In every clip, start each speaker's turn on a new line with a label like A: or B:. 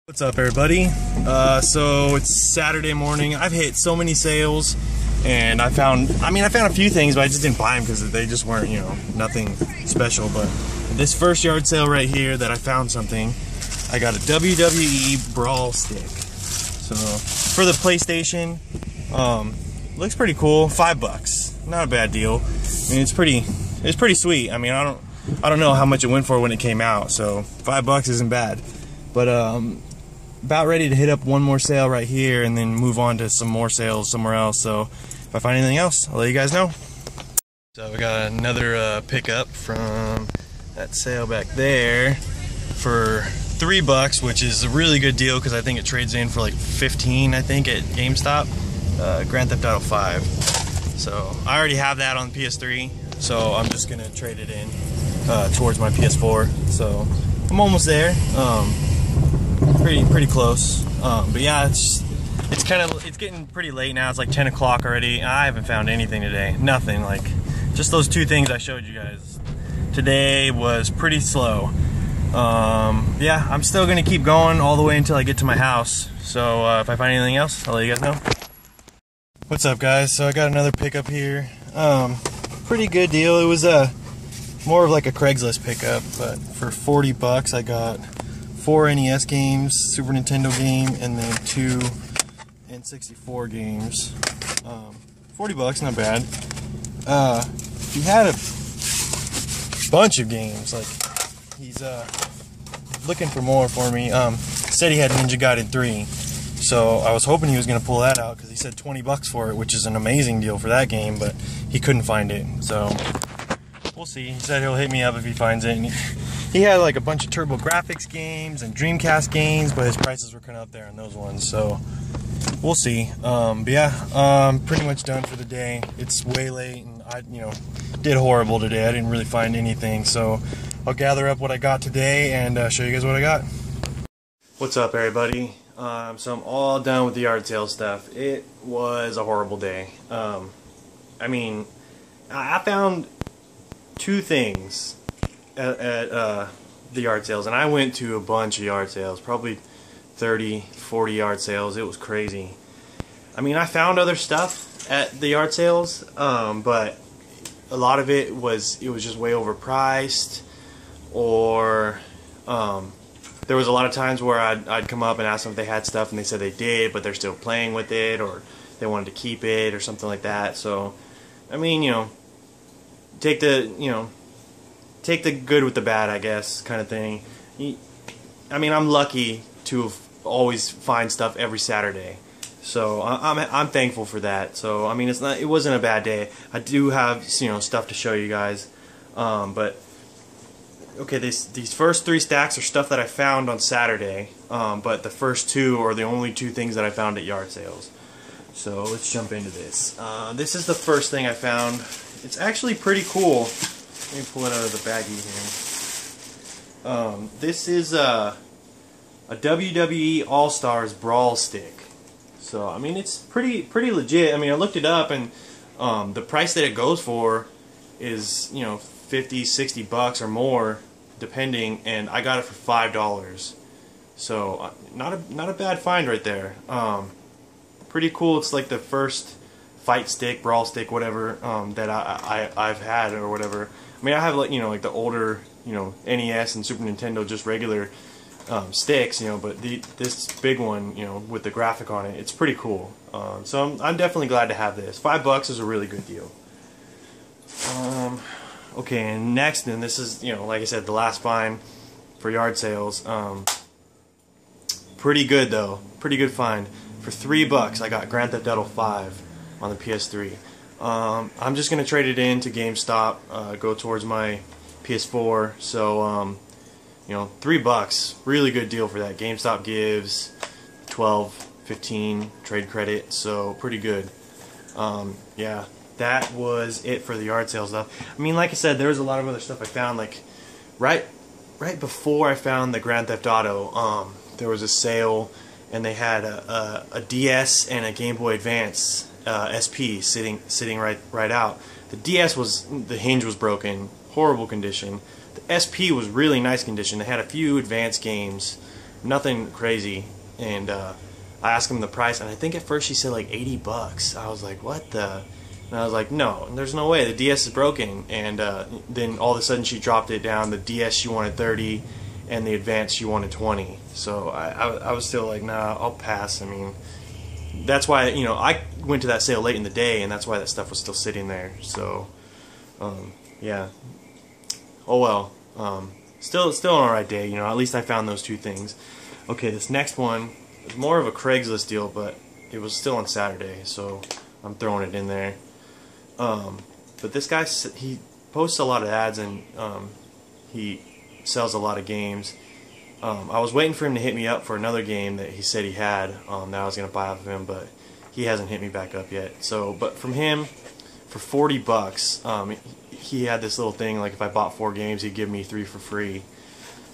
A: What's up, everybody? So it's Saturday morning. I've hit so many sales, and I found a few things, but I just didn't buy them because they just weren't, nothing special. But this first yard sale right here that I found something, I got a WWE Brawl stick. So for the PlayStation, looks pretty cool. $5, not a bad deal. I mean, it's pretty sweet. I mean, I don't know how much it went for when it came out, so $5 isn't bad. But about ready to hit up one more sale right here and then move on to some more sales somewhere else. So if I find anything else, I'll let you guys know. So we got another pickup from that sale back there for $3, which is a really good deal because I think it trades in for like 15, I think, at GameStop. Grand Theft Auto 5. So I already have that on PS3, so I'm just gonna trade it in towards my PS4. So I'm almost there. Pretty close, but yeah, it's getting pretty late now. It's like 10 o'clock already. I haven't found anything today. Nothing, like just those two things I showed you guys. Today was pretty slow. Yeah, I'm still gonna keep going all the way until I get to my house. So if I find anything else, I'll let you guys know. What's up, guys? So I got another pickup here. Pretty good deal. It was more of like a Craigslist pickup, but for $40 I got 4 NES games, Super Nintendo game, and then 2 N64 games. $40, not bad. He had a bunch of games. Like, he's looking for more for me. Said he had Ninja Gaiden 3, so I was hoping he was gonna pull that out because he said $20 for it, which is an amazing deal for that game, but he couldn't find it. So we'll see. He said he'll hit me up if he finds it. And he had like a bunch of TurboGrafx games and Dreamcast games, but his prices were kind of up there on those ones, so we'll see. But yeah, I'm pretty much done for the day. It's way late, and I, did horrible today. I didn't really find anything, so I'll gather up what I got today and show you guys what I got. What's up, everybody? So I'm all done with the yard sale stuff. It was a horrible day. I mean, I found 2 things at the yard sales, and I went to a bunch of yard sales, probably 30, 40 yard sales. It was crazy. I mean, I found other stuff at the yard sales, but a lot of it was just way overpriced, or there was a lot of times where I'd come up and ask them if they had stuff, and they said they did, but they're still playing with it, or they wanted to keep it, or something like that. So, I mean, take the good with the bad, I guess, kind of thing. I mean, I'm lucky to always find stuff every Saturday, so I'm thankful for that. So I mean, it wasn't a bad day. I do have stuff to show you guys, but okay, these first 3 stacks are stuff that I found on Saturday, but the first 2 are the only 2 things that I found at yard sales. So let's jump into this. This is the first thing I found. It's actually pretty cool. Let me pull it out of the baggie here. This is a WWE All-Stars Brawl stick. So I mean, it's pretty legit. I mean, I looked it up, and the price that it goes for is $50, $60 or more, depending. And I got it for $5. So not a bad find right there. Pretty cool. It's like the first fight stick, brawl stick, whatever, that I've had or whatever. I mean, I have like the older NES and Super Nintendo, just regular sticks, but this big one, with the graphic on it, it's pretty cool. So I'm definitely glad to have this. $5 is a really good deal. Okay, and next, and this is like I said, the last find for yard sales. Pretty good though, pretty good find. For $3, I got Grand Theft Auto 5 on the PS3. I'm just gonna trade it in to GameStop, go towards my PS4. So $3, really good deal for that. GameStop gives 12, 15 trade credit, so pretty good. Yeah, that was it for the yard sale stuff. I mean, like I said, there was a lot of other stuff I found. Like right before I found the Grand Theft Auto, there was a sale, and they had a DS and a Game Boy Advance SP sitting right out. The DS the hinge was broken, horrible condition. The SP was really nice condition. They had a few advanced games, nothing crazy. And I asked him the price, and I think at first she said like $80. I was like, what the? And I was like, no, there's no way. The DS is broken. And then all of a sudden she dropped it down. The DS she wanted 30, and the Advance she wanted 20. So I was still like, nah, I'll pass. I mean, that's why, you know, I went to that sale late in the day, and that's why that stuff was still sitting there. So yeah. Oh well. Still an alright day. You know, at least I found those two things. Okay, this next one is more of a Craigslist deal, but it was still on Saturday, so I'm throwing it in there. But this guy, he posts a lot of ads, and he sells a lot of games. I was waiting for him to hit me up for another game that he said he had that I was going to buy off of him, but he hasn't hit me back up yet. So, but from him, for $40, he had this little thing, like if I bought 4 games, he'd give me 3 for free.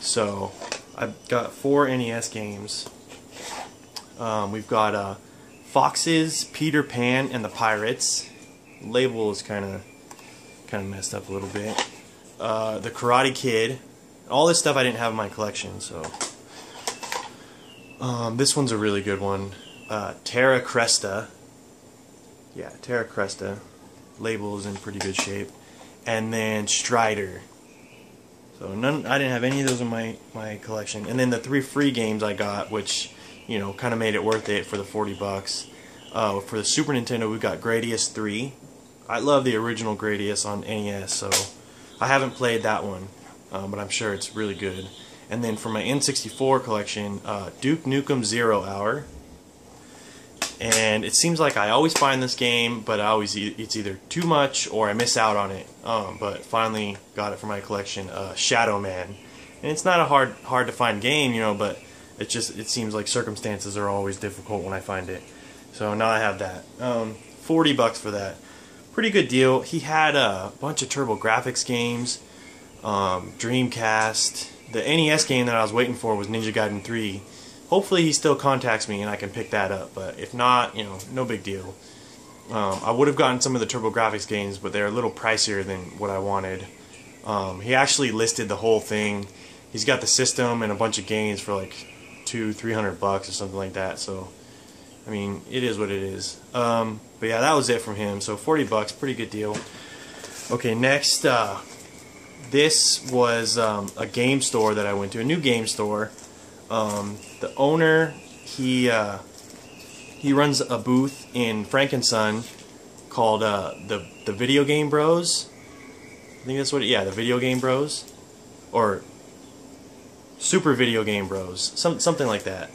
A: So I've got 4 NES games. We've got Foxes, Peter Pan, and the Pirates. Label is kind of messed up a little bit. The Karate Kid. All this stuff I didn't have in my collection, so this one's a really good one. Terra Cresta. Yeah, Terra Cresta. Label is in pretty good shape. And then Strider. So I didn't have any of those in my collection. And then the 3 free games I got, which, you know, kind of made it worth it for the $40. For the Super Nintendo, we got Gradius 3. I love the original Gradius on NES, so I haven't played that one, but I'm sure it's really good. And then for my N64 collection, Duke Nukem 0 Hour. And it seems like I always find this game, but it's either too much or I miss out on it. But finally got it for my collection, Shadow Man. And it's not a hard to find game, you know, but it seems like circumstances are always difficult when I find it. So now I have that. $40 for that. Pretty good deal. He had a bunch of TurboGrafx games, Dreamcast. The NES game that I was waiting for was Ninja Gaiden 3. Hopefully he still contacts me and I can pick that up, but if not, you know, no big deal. I would have gotten some of the TurboGrafx games, but they're a little pricier than what I wanted. He actually listed the whole thing. He's got the system and a bunch of games for like $200-300 or something like that, so I mean, it is what it is. But yeah, that was it from him. So $40, pretty good deal. Okay, next, this was a game store that I went to, a new game store. The owner, he runs a booth in Frankenson called the Video Game Bros. I think that's what the Video Game Bros, or Super Video Game Bros, something like that.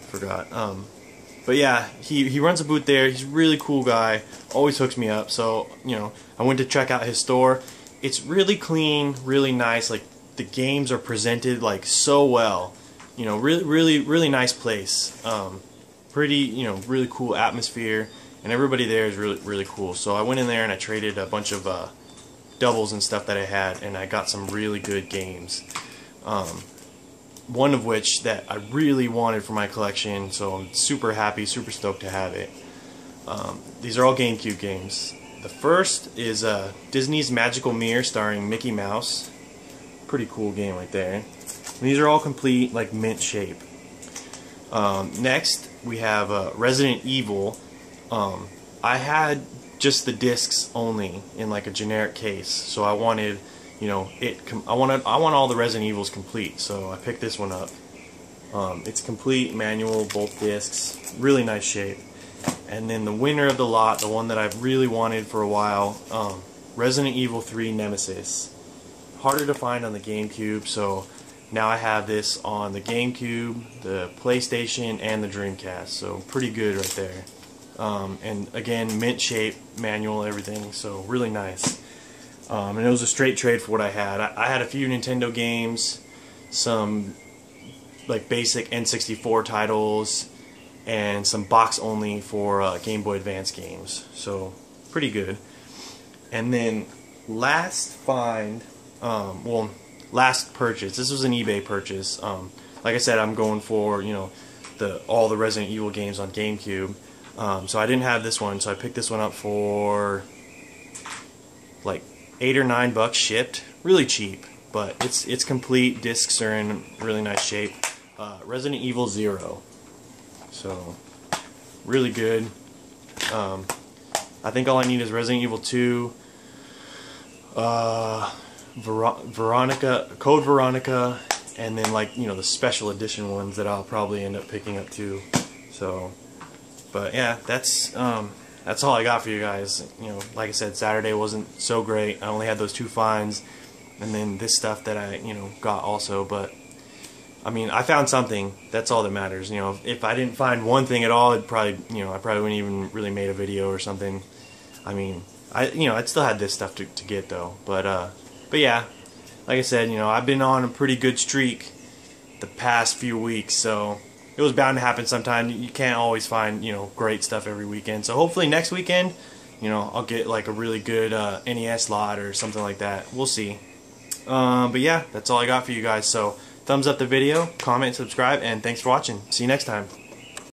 A: Forgot. But yeah, he runs a booth there. He's a really cool guy. Always hooks me up. So, you know, I went to check out his store. It's really clean, really nice. Like, the games are presented like so well. You know, really nice place. Pretty, you know, really cool atmosphere, and everybody there is really cool. So I went in there and I traded a bunch of doubles and stuff that I had, and I got some really good games. One of which that I really wanted for my collection, so I'm super happy, super stoked to have it. These are all GameCube games. The first is Disney's Magical Mirror starring Mickey Mouse. Pretty cool game right there. And these are all complete, like mint shape. Next, we have Resident Evil. I had just the discs only in like a generic case, so I wanted, you know, I want all the Resident Evils complete, so I picked this one up. It's complete, manual, both discs, really nice shape. And then the winner of the lot, the one that I've really wanted for a while, Resident Evil 3 Nemesis. Harder to find on the GameCube, so now I have this on the GameCube, the PlayStation, and the Dreamcast, so pretty good right there. And again, mint shape, manual, everything, so really nice. And it was a straight trade for what I had. I had a few Nintendo games, some like basic N64 titles, and some box only for Game Boy Advance games. So pretty good. And then last find, last purchase. This was an eBay purchase. Like I said, I'm going for, you know, all the Resident Evil games on GameCube. So I didn't have this one, so I picked this one up for like $8 or $9 shipped. Really cheap. but it's complete. Discs are in really nice shape. Resident Evil 0, so really good. I think all I need is Resident Evil 2, Veronica, Code Veronica, and then, like, you know, the special edition ones that I'll probably end up picking up too. So, but yeah, that's all I got for you guys. You know, like I said, Saturday wasn't so great. I only had those 2 finds, and then this stuff that I, you know, got also. But I mean, I found something. That's all that matters. You know, if I didn't find one thing at all, it'd probably, you know, I probably wouldn't even really made a video or something. I mean, I'd still had this stuff to get though. But yeah, like I said, you know, I've been on a pretty good streak the past few weeks, so it was bound to happen sometime. You can't always find, you know, great stuff every weekend. So hopefully next weekend, you know, I'll get like a really good NES lot or something like that. We'll see. But yeah, that's all I got for you guys. So thumbs up the video, comment, subscribe, and thanks for watching. See you next time.